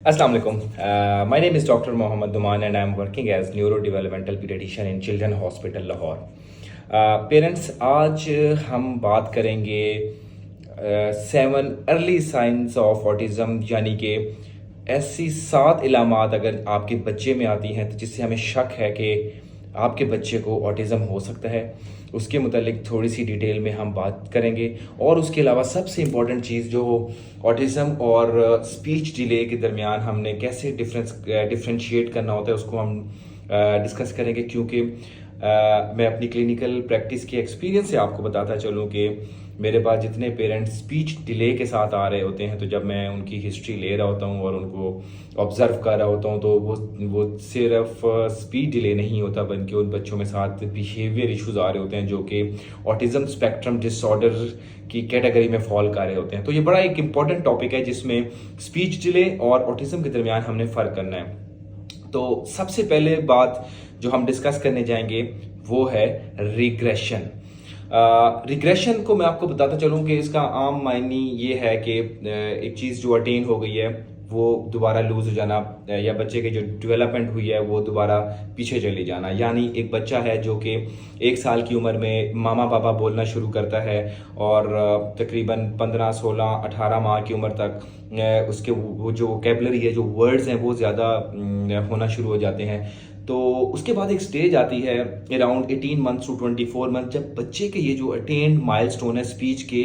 Assalamu alaikum. My name is Dr. Mohammad Duman and I am working as neurodevelopmental pediatrician in Children Hospital Lahore. Parents आज हम बात करेंगे 7 early signs of autism, यानी कि ऐसी 7 इलामात अगर आपके बच्चे में आती हैं तो जिससे हमें शक है कि आपके बच्चे को ऑटिज़म हो सकता है। उसके मुतालिक थोड़ी सी डिटेल में हम बात करेंगे और उसके अलावा सबसे इम्पॉर्टेंट चीज़ जो ऑटिज़म और स्पीच डिले के दरमियान हमने कैसे डिफ्रेंशिएट करना होता है उसको हम डिस्कस करेंगे, क्योंकि मैं अपनी क्लिनिकल प्रैक्टिस के एक्सपीरियंस से आपको बताता चलूँ कि मेरे पास जितने पेरेंट्स स्पीच डिले के साथ आ रहे होते हैं तो जब मैं उनकी हिस्ट्री ले रहा होता हूँ और उनको ऑब्ज़र्व कर रहा होता हूँ तो वो सिर्फ स्पीच डिले नहीं होता बल्कि उन बच्चों में साथ बिहेवियर इश्यूज आ रहे होते हैं जो कि ऑटिज़म स्पेक्ट्रम डिसऑर्डर की कैटेगरी में फॉल कर रहे होते हैं। तो ये बड़ा एक इम्पॉर्टेंट टॉपिक है जिसमें स्पीच डिले और ऑटिज़म के दरमियान हमने फ़र्क करना है। तो सबसे पहले बात जो हम डिस्कस करने जाएंगे वो है रिग्रेशन। रिग्रेशन को मैं आपको बताता चलूँ कि इसका आम मायनी ये है कि एक चीज़ जो अटेन हो गई है वो दोबारा लूज हो जाना, या बच्चे की जो डेवलपमेंट हुई है वो दोबारा पीछे चली जाना। यानी एक बच्चा है जो कि 1 साल की उम्र में मामा पापा बोलना शुरू करता है और तकरीबन 15, 16, 18 माह की उम्र तक उसके वो जो वोकेबलरी है, जो वर्ड्स हैं वो ज़्यादा होना शुरू हो जाते हैं। तो उसके बाद एक स्टेज आती है अराउंड 18 मंथ्स टू 24 मंथ, जब बच्चे के ये जो अटेन्ड माइलस्टोन है स्पीच के,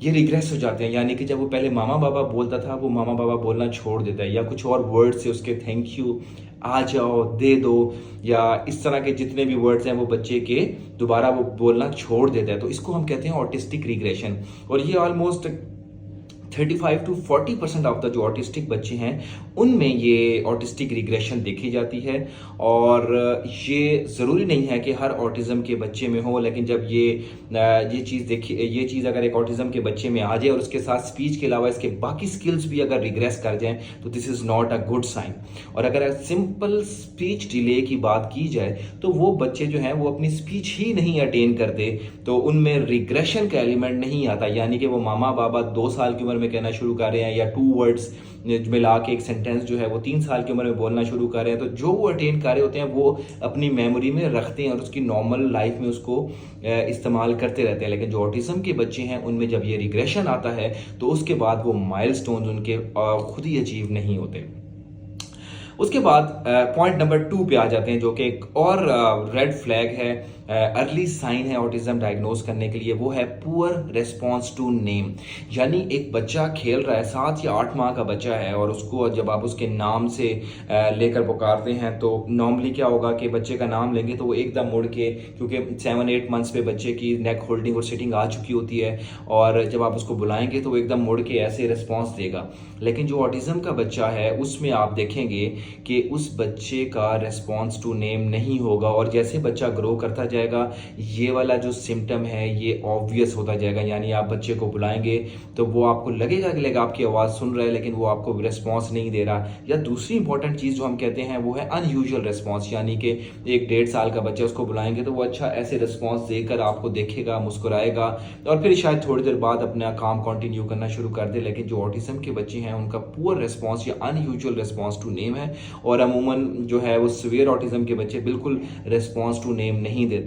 ये रिग्रेस हो जाते हैं। यानी कि जब वो पहले मामा बाबा बोलता था वो मामा बाबा बोलना छोड़ देता है, या कुछ और वर्ड से उसके थैंक यू, आ जाओ, दे दो, या इस तरह के जितने भी वर्ड्स हैं वो बच्चे के दोबारा वो बोलना छोड़ देता है। तो इसको हम कहते हैं ऑटिस्टिक रिग्रेशन। और ये ऑलमोस्ट 35 to 40% ऑफ द जो ऑटिस्टिक बच्चे हैं उनमें ये ऑटिस्टिक रिग्रेशन देखी जाती है। और ये ज़रूरी नहीं है कि हर ऑटिज़म के बच्चे में हो, लेकिन जब ये चीज़ अगर एक ऑटिज़म के बच्चे में आ जाए और उसके साथ स्पीच के अलावा इसके बाकी स्किल्स भी अगर रिग्रेस कर जाएं तो this is not a good sign. और अगर सिंपल स्पीच डिले की बात की जाए तो वो बच्चे जो हैं वो अपनी स्पीच ही नहीं अटेन करते, तो उनमें रिग्रेशन का एलिमेंट नहीं आता। यानी कि वो मामा बाबा 2 साल की उम्र में कहना शुरू कर रहे हैं, या 2 वर्ड्स मिला के एक सेंटेंस जो है वो 3 साल की उम्र में बोलना शुरू कर रहे हैं। तो जो वो अटेन कर रहे होते हैं वो अपनी मेमोरी में रखते हैं और उसकी नॉर्मल लाइफ में उसको इस्तेमाल करते रहते हैं। लेकिन जो ऑटिज्म के बच्चे हैं उनमें जब ये रिग्रेशन आता है तो उसके बाद वो माइलस्टोन्स उनके खुद ही अचीव नहीं होते। उसके बाद पॉइंट नंबर 2 पे आ जाते हैं, जो कि एक और रेड फ्लैग है, अर्ली साइन है ऑटिज्म डायग्नोज करने के लिए, वो है पुअर रिस्पॉन्स टू नेम। यानी एक बच्चा खेल रहा है, 7 या 8 माह का बच्चा है, और उसको जब आप उसके नाम से लेकर पुकारते हैं तो नॉर्मली क्या होगा कि बच्चे का नाम लेंगे तो वो एकदम मुड़ के, क्योंकि 7-8 मंथ्स पे बच्चे की नेक होल्डिंग और सिटिंग आ चुकी होती है, और जब आप उसको बुलाएंगे तो वो एकदम मुड़ के ऐसे रिस्पॉन्स देगा। लेकिन जो ऑटिज्म का बच्चा है उसमें आप देखेंगे कि उस बच्चे का रिस्पॉन्स टू नेम नहीं होगा, और जैसे बच्चा ग्रो करता जाएगा ये वाला जो सिम्टम है ये ऑब्वियस होता जाएगा। यानी आप बच्चे को बुलाएंगे तो वो आपको लगेगा आपकी आवाज़ सुन रहा है लेकिन वो आपको रिस्पॉन्स नहीं दे रहा। या दूसरी इंपॉर्टेंट चीज़ जो हम कहते हैं वो है अनयूजुअल रिस्पॉन्स। यानी कि 1-1.5 साल का बच्चा, उसको बुलाएंगे तो वो अच्छा ऐसे रिस्पॉन्स देकर आपको देखेगा, मुस्कुराएगा और फिर शायद थोड़ी देर बाद अपना काम कंटिन्यू करना शुरू कर दे। लेकिन जो ऑटिज्म के बच्चे हैं उनका पुअर रिस्पॉन्स या अनयूजुअल रिस्पॉन्स टू नेम है, और अमूमन जो है वो सीवियर ऑटिज्म के बच्चे बिल्कुल रिस्पॉन्स टू नेम नहीं देते।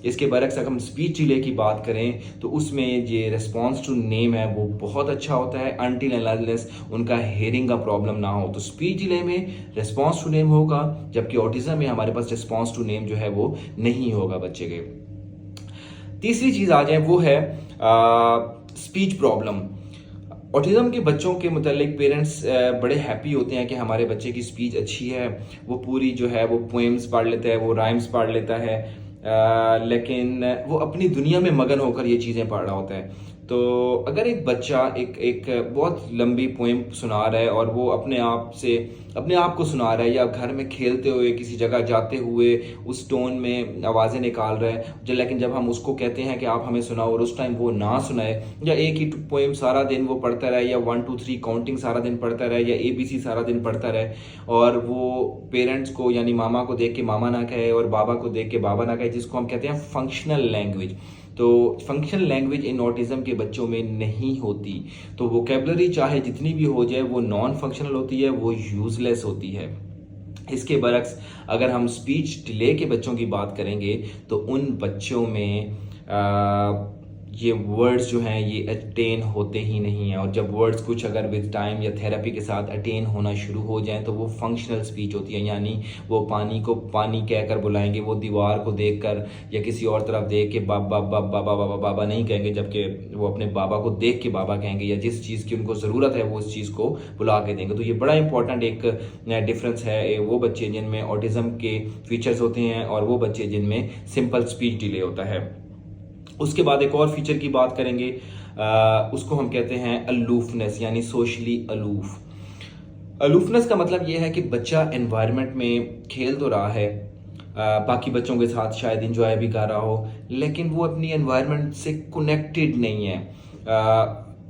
इसके बरक्स अगर हम स्पीच डिले की बात करें तो उसमें ये रिस्पॉन्स टू नेम है वो बहुत अच्छा होता है अनटिल एंड अनलेस उनका हेयरिंग का प्रॉब्लम ना हो। तो स्पीच डिले में रिस्पॉन्स टू नेम होगा, जबकि ऑटिज्म में हमारे पास रिस्पॉन्स टू नेम जो है वो नहीं होगा बच्चे के। तीसरी चीज आ जाए वो है स्पीच प्रॉब्लम। ऑटिज्म के बच्चों के मुतालिक पेरेंट्स बड़े हैप्पी होते हैं कि हमारे बच्चे की स्पीच अच्छी है, वो पूरी जो है वो पोएम्स पढ़ लेता है, वो राइम्स पढ़ लेता है, लेकिन वो अपनी दुनिया में मगन होकर ये चीज़ें पढ़ रहा होता है। तो अगर एक बच्चा एक बहुत लंबी पोएम सुना रहा है और वो अपने आप को सुना रहा है, या घर में खेलते हुए किसी जगह जाते हुए उस टोन में आवाज़ें निकाल रहा है, लेकिन जब हम उसको कहते हैं कि आप हमें सुनाओ और उस टाइम वो ना सुनाए, या एक ही पोएम सारा दिन वो पढ़ता रहे, या 1 2 3 काउंटिंग सारा दिन पढ़ता रहे, या ABC सारा दिन पढ़ता रहे, और वो पेरेंट्स को यानी मामा को देख के मामा ना कहे और बाबा को देख के बाबा ना कहे, जिसको हम कहते हैं फंक्शनल लैंग्वेज, तो फंक्शनल लैंग्वेज इन ऑटिज्म के बच्चों में नहीं होती। तो वोकेबलरी चाहे जितनी भी हो जाए वो नॉन फंक्शनल होती है, वो यूजलेस होती है। इसके बरक्स अगर हम स्पीच डिले के बच्चों की बात करेंगे तो उन बच्चों में ये वर्ड्स जो हैं ये अटेन होते ही नहीं हैं, और जब वर्ड्स कुछ अगर विद टाइम या थेरेपी के साथ अटेन होना शुरू हो जाएं तो वो फंक्शनल स्पीच होती है, यानी वो पानी को पानी कहकर बुलाएंगे, वो दीवार को देखकर या किसी और तरफ देख के बाबा बाबा बाबा बाबा नहीं कहेंगे, जबकि वो अपने बाबा को देख के बाबा कहेंगे, या जिस चीज़ की उनको ज़रूरत है वो उस चीज़ को बुला के देंगे। तो ये बड़ा इंपॉर्टेंट एक डिफरेंस है, वो बच्चे जिनमें ऑटिज्म के फीचर्स होते हैं और वो बच्चे जिनमें सिंपल स्पीच डिले होता है। उसके बाद एक और फीचर की बात करेंगे, उसको हम कहते हैं अलूफनेस, यानी सोशली अलूफ। अलूफनेस का मतलब यह है कि बच्चा एनवायरनमेंट में खेल तो रहा है, बाकी बच्चों के साथ शायद इंजॉय भी कर रहा हो, लेकिन वो अपनी एनवायरनमेंट से कनेक्टेड नहीं है।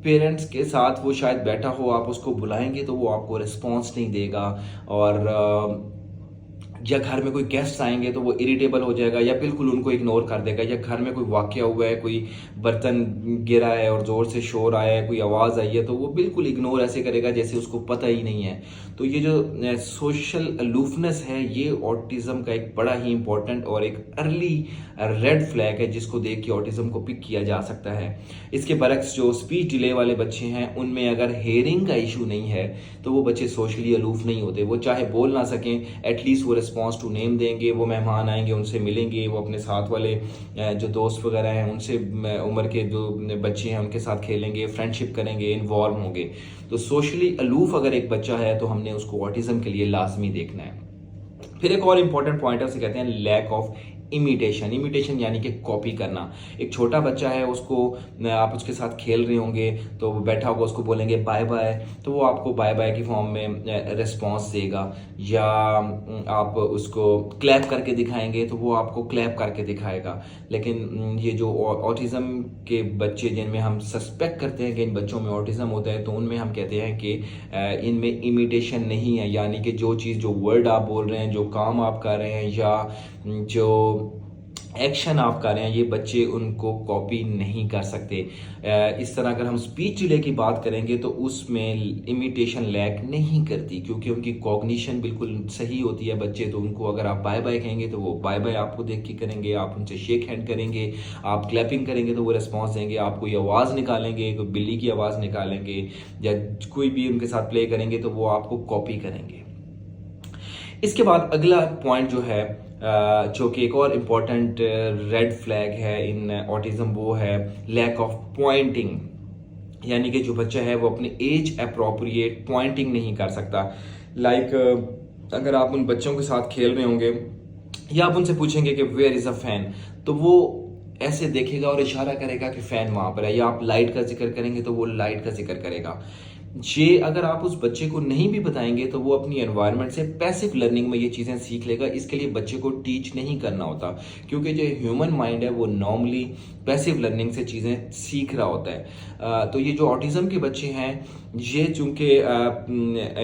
पेरेंट्स के साथ वो शायद बैठा हो, आप उसको बुलाएंगे तो वो आपको रिस्पॉन्स नहीं देगा, और या घर में कोई गेस्ट आएंगे तो वो इरिटेबल हो जाएगा या बिल्कुल उनको इग्नोर कर देगा, या घर में कोई वाकया हुआ है, कोई बर्तन गिरा है और ज़ोर से शोर आया है, कोई आवाज़ आई है, तो वो बिल्कुल इग्नोर ऐसे करेगा जैसे उसको पता ही नहीं है। तो ये जो सोशल अलूफनेस है ये ऑटिज़म का एक बड़ा ही इंपॉर्टेंट और एक अर्ली रेड फ्लैग है जिसको देख के ऑटिज़म को पिक किया जा सकता है। इसके बरक्स जो स्पीच डिले वाले बच्चे हैं उनमें अगर हेयरिंग का इशू नहीं है तो वो बच्चे सोशली अलूफ नहीं होते। वो चाहे बोल ना सकें, एटलीस्ट वो रिस्पॉन्स टू नेम देंगे, वो मेहमान आएंगे उनसे मिलेंगे, वो अपने साथ वाले जो दोस्त वगैरह हैं उनसे उम्र के जो बच्चे हैं उनके साथ खेलेंगे, फ्रेंडशिप करेंगे, इन्वॉल्व होंगे। तो सोशली अलूफ अगर एक बच्चा है तो हमने उसको ऑटिज्म के लिए लाजमी देखना है। फिर एक और इंपॉर्टेंट पॉइंट है, उसे कहते हैं लैक ऑफ इमिटेशन। इमिटेशन यानी कि कॉपी करना। एक छोटा बच्चा है, उसको आप उसके साथ खेल रहे होंगे तो वो बैठा होगा, उसको बोलेंगे बाय बाय, तो वो आपको बाय बाय की फॉर्म में रिस्पॉन्स देगा, या आप उसको क्लैप करके दिखाएंगे तो वो आपको क्लैप करके दिखाएगा। लेकिन ये जो ऑटिज्म के बच्चे जिनमें हम सस्पेक्ट करते हैं कि इन बच्चों में ऑटिज्म होता है, तो उनमें हम कहते हैं कि इनमें इमिटेशन नहीं है, यानी कि जो चीज़, जो वर्ड आप बोल रहे हैं, जो काम आप कर रहे हैं, या जो एक्शन आप कर रहे हैं, ये बच्चे उनको कॉपी नहीं कर सकते। इस तरह अगर हम स्पीच डिले की बात करेंगे तो उसमें इमिटेशन लैक नहीं करती, क्योंकि उनकी कॉग्निशन बिल्कुल सही होती है बच्चे। तो उनको अगर आप बाय बाय कहेंगे तो वो बाय बाय आपको देख के करेंगे, आप उनसे शेक हैंड करेंगे, आप क्लैपिंग करेंगे तो वो रिस्पॉन्स देंगे, आप कोई आवाज़ निकालेंगे, कोई बिल्ली की आवाज़ निकालेंगे, या कोई भी उनके साथ प्ले करेंगे तो वो आपको कॉपी करेंगे। इसके बाद अगला पॉइंट जो है, जो कि एक और इम्पॉर्टेंट रेड फ्लैग है इन ऑटिज्म, वो है लैक ऑफ पॉइंटिंग। यानी कि जो बच्चा है वो अपने एज अप्रोप्रिएट पॉइंटिंग नहीं कर सकता। अगर आप उन बच्चों के साथ खेल रहे होंगे या आप उनसे पूछेंगे कि वेयर इज़ अ फैन, तो वो ऐसे देखेगा और इशारा करेगा कि फ़ैन वहाँ पर है, या आप लाइट का जिक्र करेंगे तो वो लाइट का जिक्र करेगा। ये अगर आप उस बच्चे को नहीं भी बताएंगे तो वो अपनी एनवायरनमेंट से पैसिव लर्निंग में ये चीज़ें सीख लेगा। इसके लिए बच्चे को टीच नहीं करना होता, क्योंकि जो ह्यूमन माइंड है वो नॉर्मली पैसिव लर्निंग से चीज़ें सीख रहा होता है। तो ये जो ऑटिज्म के बच्चे हैं, ये चूँकि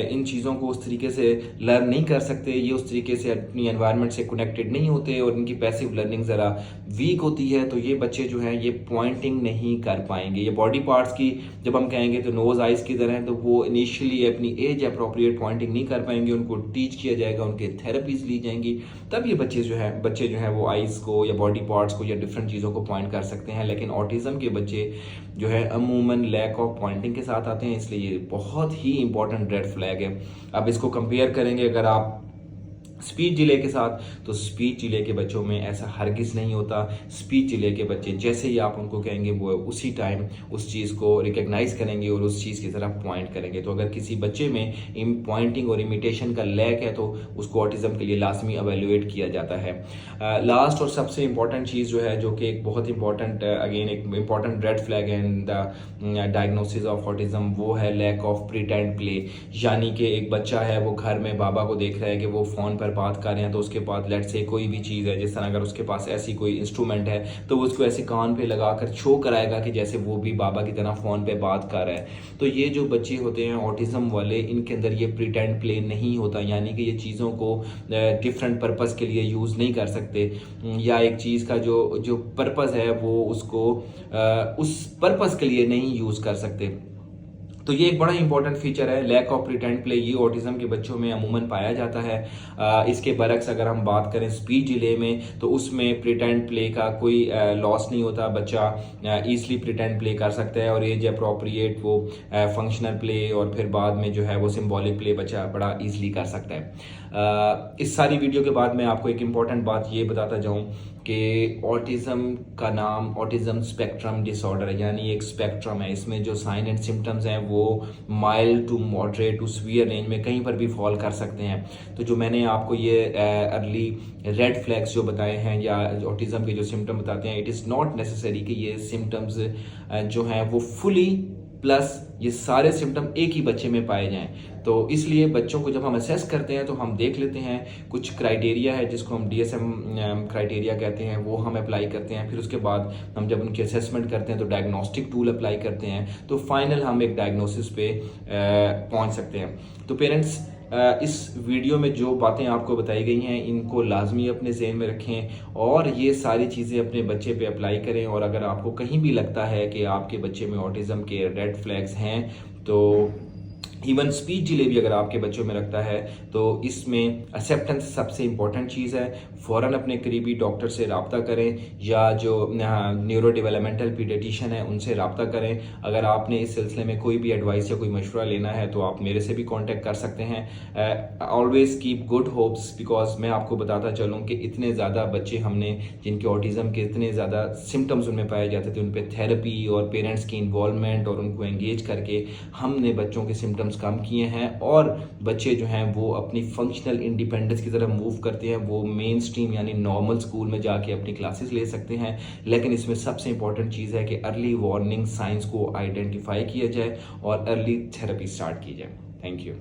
इन चीज़ों को उस तरीके से लर्न नहीं कर सकते, ये उस तरीके से अपनी एनवायरनमेंट से कनेक्टेड नहीं होते और इनकी पैसिव लर्निंग ज़रा वीक होती है, तो ये बच्चे जो हैं ये पॉइंटिंग नहीं कर पाएंगे। ये बॉडी पार्ट्स की जब हम कहेंगे तो नोज़ आइज़ की तरह, तो वो इनिशियली अपनी एज अप्रोप्रिएट पॉइंटिंग नहीं कर पाएंगे, उनको टीच किया जाएगा, उनके थेरेपीज ली जाएंगी, तब ये बच्चे जो हैं वो आइज़ को या बॉडी पार्ट्स को या डिफरेंट चीज़ों को पॉइंट कर सकते हैं। लेकिन ऑटिज्म के बच्चे जो है अमूमन लैक ऑफ पॉइंटिंग के साथ आते हैं, इसलिए ये बहुत ही इंपॉर्टेंट रेड फ्लैग है। अब इसको कंपेयर करेंगे अगर आप स्पीच डिले के साथ, तो स्पीच डिले के बच्चों में ऐसा हरगिज़ नहीं होता। स्पीच डिले के बच्चे जैसे ही आप उनको कहेंगे वो उसी टाइम उस चीज़ को रिकग्नाइज करेंगे और उस चीज़ की तरफ पॉइंट करेंगे। तो अगर किसी बच्चे में पॉइंटिंग और इमिटेशन का लैक है तो उसको ऑटिज्म के लिए लाजमी एवेल्युएट किया जाता है। लास्ट और सबसे इंपॉर्टेंट चीज़ जो है, जो कि एक बहुत इंपॉर्टेंट अगेन एक इंपॉर्टेंट रेड फ्लैग है in the diagnosis of autism, वो है लैक ऑफ प्रिटेंड प्ले। यानी कि एक बच्चा है वो घर में बाबा को देख रहा है कि वो फ़ोन पर बात कर रहे हैं तो उसके बाद लेट से कोई भी चीज़ है, जिस तरह अगर उसके पास ऐसी कोई इंस्ट्रूमेंट है तो वो उसको ऐसे कान पे लगा कर शो कराएगा कि जैसे वो भी बाबा की तरह फ़ोन पे बात कर रहा है। तो ये जो बच्चे होते हैं ऑटिज़म वाले, इनके अंदर ये प्रिटेंड प्ले नहीं होता, यानी कि ये चीज़ों को डिफरेंट पर्पज़ के लिए यूज़ नहीं कर सकते, या एक चीज़ का जो जो पर्पज़ है वो उसको उस पर्पज़ के लिए नहीं यूज़ कर सकते। तो ये एक बड़ा इंपॉर्टेंट फीचर है, लैक ऑफ प्रिटेंड प्ले। ये ऑटिज़म के बच्चों में अमूमन पाया जाता है। इसके बरक्स अगर हम बात करें स्पीच डिले में, तो उसमें प्रिटेंड प्ले का कोई लॉस नहीं होता, बच्चा ईजिली प्रिटेंड प्ले कर सकता है और एज अप्रोप्रिएट वो फंक्शनल प्ले और फिर बाद में जो है वो सिंबॉलिक प्ले बच्चा बड़ा ईजिली कर सकता है। इस सारी वीडियो के बाद मैं आपको एक इम्पॉर्टेंट बात ये बताता जाऊँ कि ऑटिज़म का नाम ऑटिज़म स्पेक्ट्रम डिसऑर्डर है, यानी एक स्पेक्ट्रम है। इसमें जो साइन एंड सिम्टम्स हैं वो mild to moderate to severe range में कहीं पर भी फॉल कर सकते हैं। तो जो मैंने आपको ये अर्ली रेड फ्लैग्स जो बताए हैं या ऑटिज़म के जो सिम्टम बताते हैं, इट इज़ नॉट नेसेसरी कि ये सिम्टम्स जो हैं वो फुली प्लस ये सारे सिम्टम एक ही बच्चे में पाए जाएं। तो इसलिए बच्चों को जब हम असेस करते हैं तो हम देख लेते हैं कुछ क्राइटेरिया है जिसको हम DSM क्राइटेरिया कहते हैं, वो हम अप्लाई करते हैं। फिर उसके बाद हम जब उनकी असेसमेंट करते हैं तो डायग्नोस्टिक टूल अप्लाई करते हैं, तो फाइनल हम एक डायग्नोसिस पे पहुंच सकते हैं। तो पेरेंट्स, इस वीडियो में जो बातें आपको बताई गई हैं इनको लाजमी अपने ज़हन में रखें और ये सारी चीज़ें अपने बच्चे पे अप्लाई करें। और अगर आपको कहीं भी लगता है कि आपके बच्चे में ऑटिज़म के रेड फ्लैग्स हैं, तो इवन स्पीच डिले भी अगर आपके बच्चों में रखता है, तो इसमें एक्सेप्टेंस सबसे इंपॉर्टेंट चीज़ है। फ़ौरन अपने करीबी डॉक्टर से रब्ता करें या जो न्यूरो डेवलपमेंटल पीडियाट्रिशियन है उनसे रब्ता करें। अगर आपने इस सिलसिले में कोई भी एडवाइस या कोई मशवरा लेना है तो आप मेरे से भी कांटेक्ट कर सकते हैं। Always keep good hopes, because मैं आपको बताता चलूँ कि इतने ज़्यादा बच्चे हमने जिनके ऑटिज़म के इतने ज़्यादा सिम्टम्स उनमें पाए जाते थे, उन पर थेरेपी और पेरेंट्स की इन्वॉल्वमेंट और उनको एंगेज करके हमने बच्चों के सिम्टम्स काम किए हैं और बच्चे जो हैं वो अपनी फंक्शनल इंडिपेंडेंस की तरफ मूव करते हैं। वो मेन स्ट्रीम यानी नॉर्मल स्कूल में जाके अपनी क्लासेस ले सकते हैं। लेकिन इसमें सबसे इंपॉर्टेंट चीज़ है कि अर्ली वार्निंग साइंस को आइडेंटिफाई किया जाए और अर्ली थेरेपी स्टार्ट की जाए। Thank you.